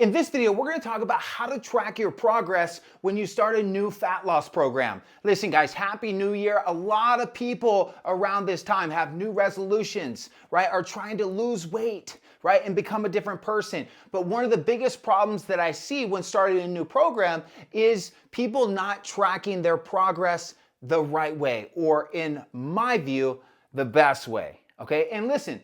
In this video, we're going to talk about how to track your progress when you start a new fat loss program. Listen guys, Happy New Year. A lot of people around this time have new resolutions, right? Are trying to lose weight, right? And become a different person. But one of the biggest problems that I see when starting a new program is people not tracking their progress the right way, or in my view, the best way, okay? And listen,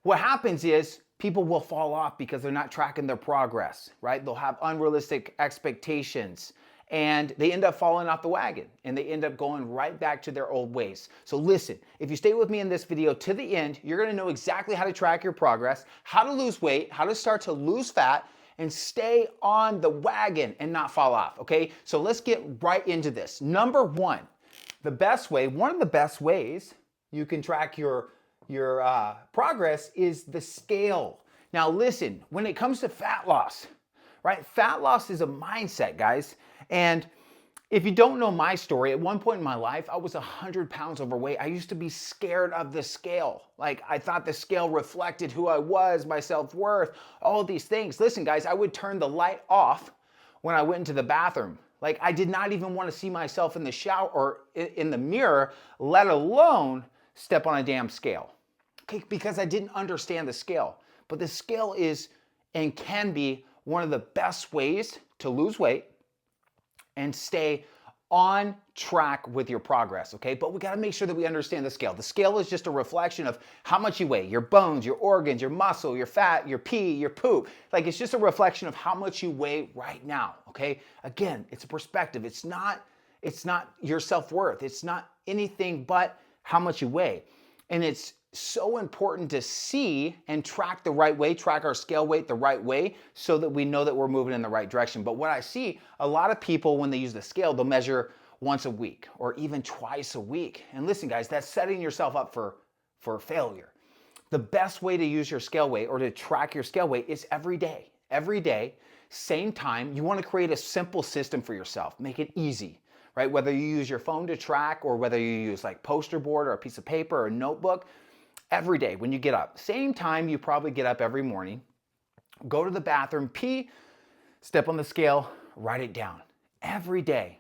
what happens is people will fall off because they're not tracking their progress, right? They'll have unrealistic expectations and they end up falling off the wagon and they end up going right back to their old ways. So listen, if you stay with me in this video to the end, you're gonna know exactly how to track your progress, how to lose weight, how to start to lose fat, and stay on the wagon and not fall off, okay? So let's get right into this. Number one, one of the best ways you can track your progress is the scale. Now listen, when it comes to fat loss, right? Fat loss is a mindset, guys. And if you don't know my story, at one point in my life, I was 100 pounds overweight. I used to be scared of the scale. Like I thought the scale reflected who I was, my self-worth, all these things. Listen, guys, I would turn the light off when I went into the bathroom. Like I did not even want to see myself in the shower or in the mirror, let alone step on a damn scale. Okay, because I didn't understand the scale. But the scale is and can be one of the best ways to lose weight and stay on track with your progress, okay? But we gotta make sure that we understand the scale. The scale is just a reflection of how much you weigh, your bones, your organs, your muscle, your fat, your pee, your poop. Like it's just a reflection of how much you weigh right now, okay? Again, it's a perspective. It's not your self-worth. It's not anything but how much you weigh. And it's so important to see and track the right way, track our scale weight the right way so that we know that we're moving in the right direction. But what I see, a lot of people, when they use the scale, they'll measure once a week or even twice a week. And listen, guys, that's setting yourself up for failure. The best way to use your scale weight or to track your scale weight is every day. Every day, same time. You want to create a simple system for yourself. Make it easy, right? Whether you use your phone to track or whether you use like poster board or a piece of paper or a notebook, every day when you get up, same time you probably get up every morning, go to the bathroom, pee, step on the scale, write it down every day.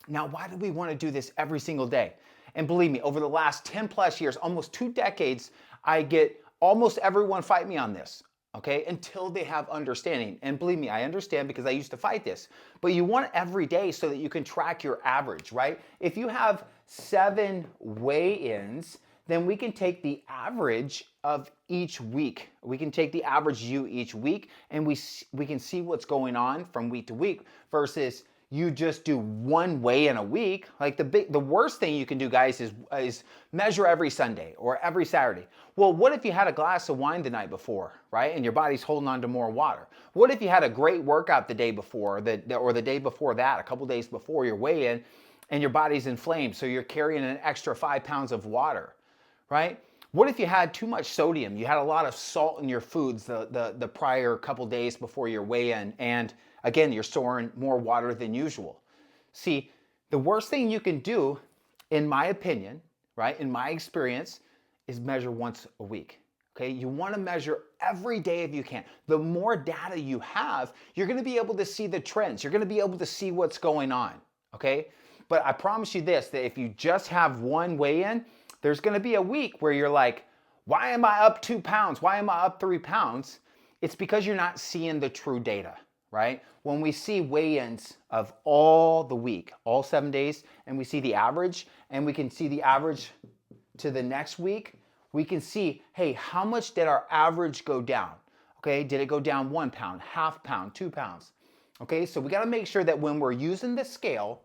Now, why do we want to do this every single day? And believe me, over the last 10 plus years, almost 2 decades, I get almost everyone fight me on this, okay? Until they have understanding. And believe me, I understand because I used to fight this. But you want it every day so that you can track your average, right? If you have 7 weigh-ins, then we can take the average of each week. We can take the average you each week and we can see what's going on from week to week versus you just do one weigh in a week. Like the worst thing you can do, guys, is measure every Sunday or every Saturday. Well, what if you had a glass of wine the night before, right? And your body's holding on to more water. What if you had a great workout the day before or the day before that, a couple days before your weigh-in, and your body's inflamed, so you're carrying an extra 5 pounds of water, right? What if you had too much sodium? You had a lot of salt in your foods the prior couple days before your weigh-in, and again, you're storing more water than usual. See, the worst thing you can do, in my opinion, right, in my experience, is measure once a week. Okay, you want to measure every day if you can. The more data you have, you're going to be able to see the trends. You're going to be able to see what's going on, okay? But I promise you this, that if you just have one weigh-in, there's going to be a week where you're like, why am I up 2 pounds? Why am I up 3 pounds? It's because you're not seeing the true data, right? When we see weigh-ins of all the week, all 7 days, and we see the average, and we can see the average to the next week, we can see, hey, how much did our average go down? Okay, did it go down 1 pound, half pound, 2 pounds? Okay, so we got to make sure that when we're using the scale,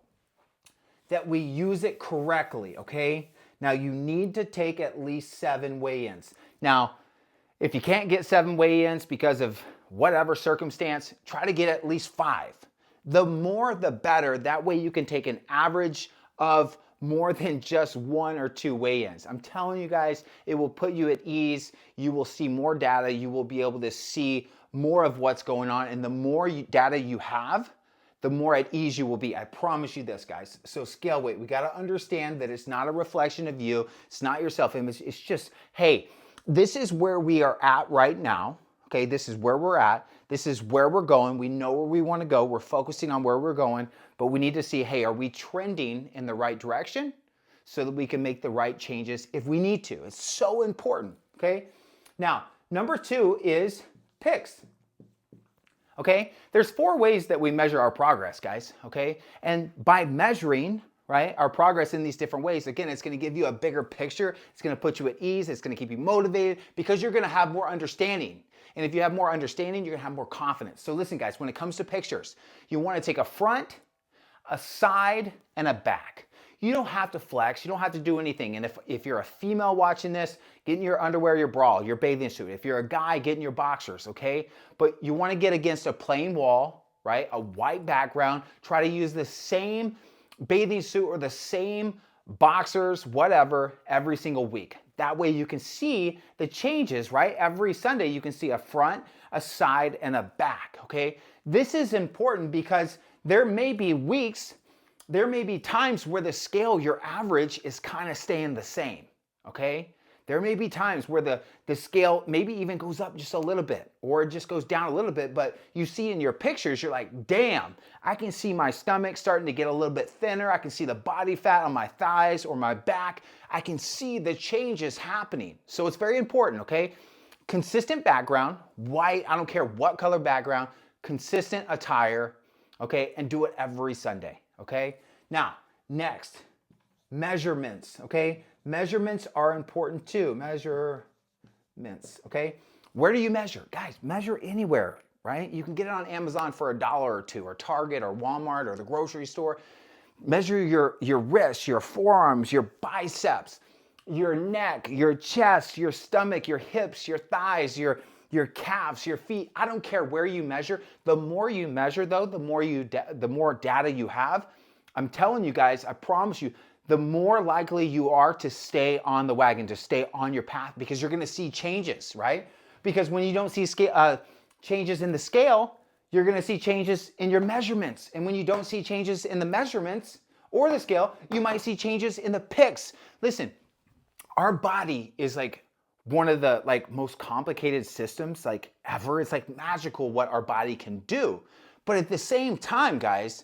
that we use it correctly, okay? Now, you need to take at least 7 weigh-ins. Now, if you can't get 7 weigh-ins because of whatever circumstance, try to get at least 5. The more, the better. That way you can take an average of more than just 1 or 2 weigh-ins. I'm telling you guys, it will put you at ease. You will see more data. You will be able to see more of what's going on. And the more data you have, the more at ease you will be. I promise you this, guys. So scale weight, we got to understand that it's not a reflection of you. It's not your self-image. It's just, hey, this is where we are at right now. Okay, this is where we're at. This is where we're going. We know where we want to go. We're focusing on where we're going, but we need to see, hey, are we trending in the right direction so that we can make the right changes if we need to? It's so important, okay? Now, number 2 is picks. Okay, there's 4 ways that we measure our progress, guys, okay? And by measuring, right, our progress in these different ways, again, it's gonna give you a bigger picture. It's gonna put you at ease. It's gonna keep you motivated because you're gonna have more understanding. And if you have more understanding, you're gonna have more confidence. So listen, guys, when it comes to pictures, you wanna take a front, a side, and a back. You don't have to flex. You don't have to do anything. And if you're a female watching this, get in your underwear, your bra, your bathing suit. If you're a guy, get in your boxers, okay? But you want to get against a plain wall, right? A white background. Try to use the same bathing suit or the same boxers, whatever, every single week. That way you can see the changes, right? Every Sunday you can see a front, a side, and a back, okay? This is important because there may be weeks, there may be times where the scale, your average, is kind of staying the same, okay? There may be times where the scale maybe even goes up just a little bit or it just goes down a little bit, but you see in your pictures, you're like, damn, I can see my stomach starting to get a little bit thinner. I can see the body fat on my thighs or my back. I can see the changes happening. So it's very important, okay? Consistent background, white, I don't care what color background, consistent attire, okay? And do it every Sunday. Okay, now next, measurements. Okay, measurements are important too. Measurements. Okay, where do you measure? Guys, measure anywhere, right? You can get it on Amazon for $1 or $2, or Target or Walmart or the grocery store. Measure your wrists, your forearms, your biceps, your neck, your chest, your stomach, your hips, your thighs, your calves, your feet. I don't care where you measure. The more you measure, though, the more data you have. I'm telling you guys, I promise you, the more likely you are to stay on the wagon, to stay on your path, because you're going to see changes, right? Because when you don't see changes in the scale, you're going to see changes in your measurements. And when you don't see changes in the measurements or the scale, you might see changes in the picks. Listen, our body is like one of the most complicated systems ever. It's like magical what our body can do. But at the same time, guys,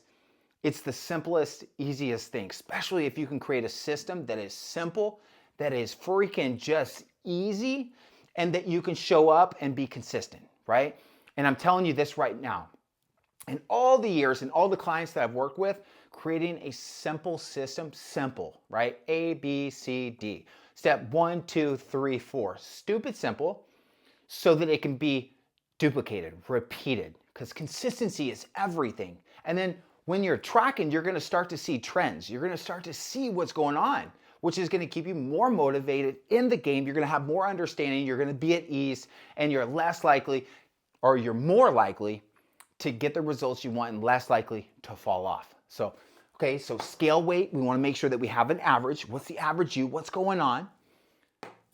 it's the simplest, easiest thing, especially if you can create a system that is simple, that is freaking just easy, and that you can show up and be consistent, right? And I'm telling you this right now. In all the years and all the clients that I've worked with, creating a simple system, simple, right? A, B, C, D. Step 1, 2, 3, 4. Stupid simple so that it can be duplicated, repeated, because consistency is everything. And then when you're tracking, you're going to start to see trends. You're going to start to see what's going on, which is going to keep you more motivated in the game. You're going to have more understanding. You're going to be at ease, and you're less likely, or you're more likely to get the results you want and less likely to fall off. So, okay, so scale weight, we want to make sure that we have an average. What's the average you? What's going on?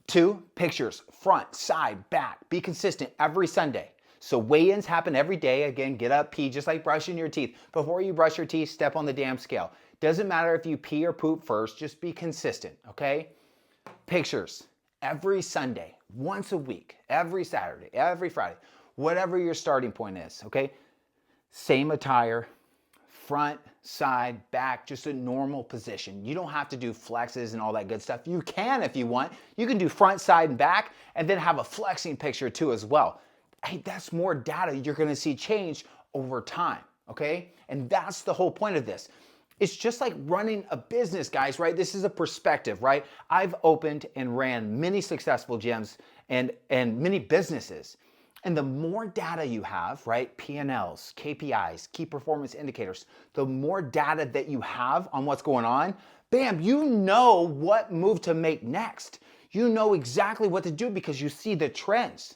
2, pictures, front, side, back. Be consistent every Sunday. So weigh-ins happen every day. Again, get up, pee, just like brushing your teeth. Before you brush your teeth, step on the damn scale. Doesn't matter if you pee or poop first, just be consistent, okay? Pictures every Sunday, once a week, every Saturday, every Friday, whatever your starting point is, okay? Same attire, front, side, back, just a normal position. You don't have to do flexes and all that good stuff. You can if you want. You can do front, side, and back, and then have a flexing picture too as well. Hey, that's more data you're gonna see change over time, okay? And that's the whole point of this. It's just like running a business, guys, right? This is a perspective, right? I've opened and ran many successful gyms and many businesses. And the more data you have, right? P&Ls, KPIs, key performance indicators, the more data that you have on what's going on, bam, you know what move to make next. You know exactly what to do because you see the trends.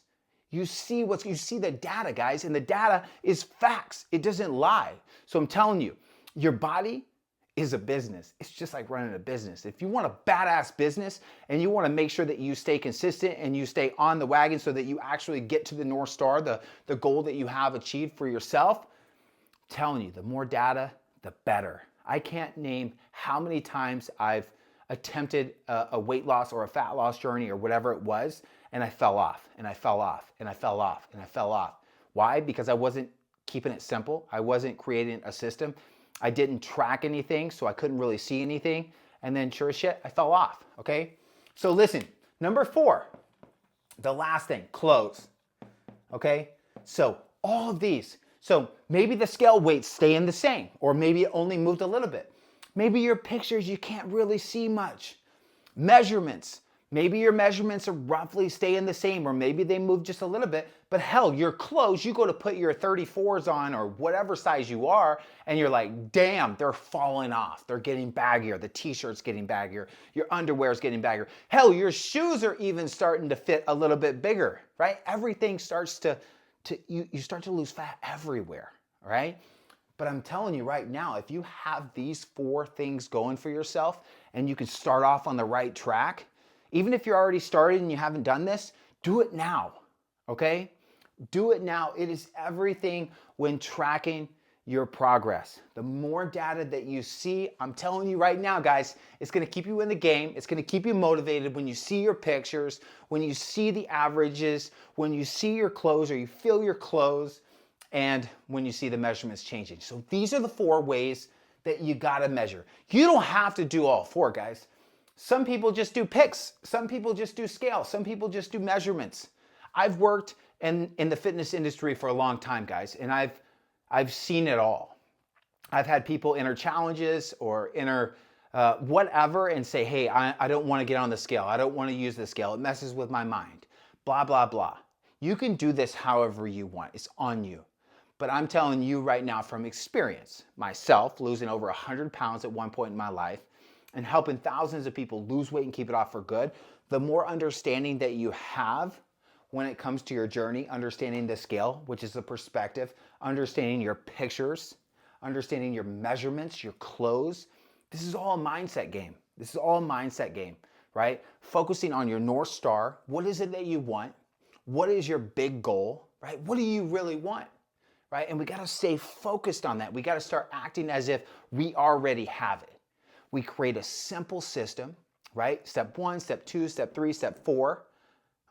You see the data, guys, and the data is facts. It doesn't lie. So I'm telling you, your body is a business. It's just like running a business. If you want a badass business and you want to make sure that you stay consistent and you stay on the wagon so that you actually get to the North Star, the goal that you have achieved for yourself, I'm telling you, the more data, the better. I can't name how many times I've attempted a weight loss or a fat loss journey or whatever it was, and I fell off, and I fell off, and I fell off, and I fell off. Why? Because I wasn't keeping it simple. I wasn't creating a system. I didn't track anything, so I couldn't really see anything. And then sure as shit, I fell off, okay? So listen, number 4, the last thing, clothes, okay? So all of these. So maybe the scale weights staying the same, or maybe it only moved a little bit. Maybe your pictures, you can't really see much. Measurements. Maybe your measurements are roughly staying the same, or maybe they move just a little bit. But hell, your clothes, you go to put your 34s on or whatever size you are, and you're like, damn, they're falling off. They're getting baggier. The t-shirt's getting baggier. Your underwear's getting baggier. Hell, your shoes are even starting to fit a little bit bigger, right? Everything starts you start to lose fat everywhere, right? But I'm telling you right now, if you have these 4 things going for yourself and you can start off on the right track, even if you're already started and you haven't done this, do it now, okay? Do it now. It is everything when tracking your progress. The more data that you see, I'm telling you right now, guys, it's gonna keep you in the game. It's gonna keep you motivated when you see your pictures, when you see the averages, when you see your clothes or you feel your clothes, and when you see the measurements changing. So these are the 4 ways that you gotta measure. You don't have to do all 4, guys. Some people just do picks. Some people just do scale. Some people just do measurements. I've worked in the fitness industry for a long time, guys, and I've seen it all. I've had people enter challenges or enter whatever and say, hey, I don't want to get on the scale. I don't want to use the scale. It messes with my mind. Blah, blah, blah. You can do this however you want. It's on you. But I'm telling you right now from experience, myself losing over 100 pounds at one point in my life, and helping thousands of people lose weight and keep it off for good, the more understanding that you have when it comes to your journey, understanding the scale, which is the perspective, understanding your pictures, understanding your measurements, your clothes. This is all a mindset game. This is all a mindset game, right? Focusing on your North Star. What is it that you want? What is your big goal, right? What do you really want, right? And we got to stay focused on that. We got to start acting as if we already have it. We create a simple system, right? Step 1, step 2, step 3, step 4,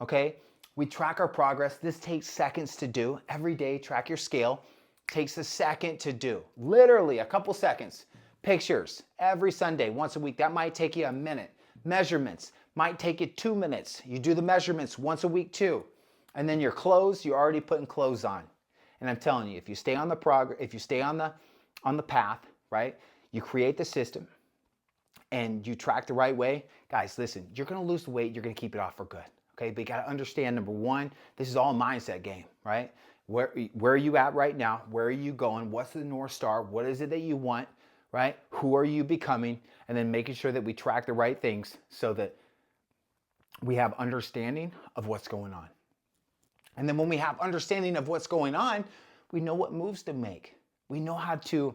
okay? We track our progress. This takes seconds to do. Every day, track your scale. Takes a second to do. Literally a couple seconds. Pictures, every Sunday, once a week. That might take you a minute. Measurements, might take you 2 minutes. You do the measurements once a week too. And then your clothes, you're already putting clothes on. And I'm telling you, if you stay on the path, right? You create the system, and you track the right way, guys, listen, you're gonna lose the weight, you're gonna keep it off for good, okay? But you gotta understand, number 1, this is all a mindset game, right? Where are you at right now? Where are you going? What's the North Star? What is it that you want, right? Who are you becoming? And then making sure that we track the right things so that we have understanding of what's going on. And then when we have understanding of what's going on, we know what moves to make. We know how to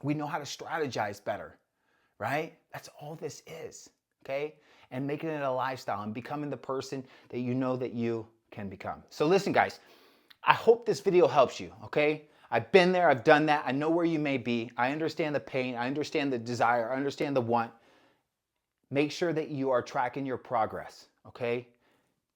strategize better. Right? That's all this is, okay? And making it a lifestyle and becoming the person that you know that you can become. So listen, guys, I hope this video helps you, okay? I've been there, I've done that. I know where you may be. I understand the pain. I understand the desire. I understand the want. Make sure that you are tracking your progress, okay?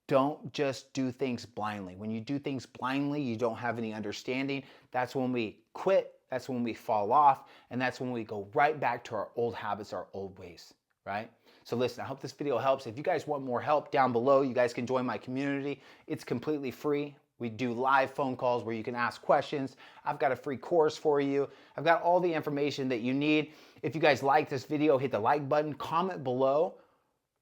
Don't just do things blindly. When you do things blindly, you don't have any understanding. That's when we quit. That's when we fall off, and that's when we go right back to our old habits, our old ways, right? So listen, I hope this video helps. If you guys want more help, down below, you guys can join my community. It's completely free. We do live phone calls where you can ask questions. I've got a free course for you. I've got all the information that you need. If you guys like this video, hit the like button, comment below.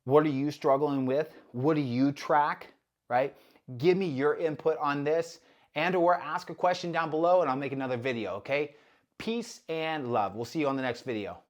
What are you struggling with? What do you track, right? Give me your input on this, or ask a question down below and I'll make another video, okay? Peace and love. We'll see you on the next video.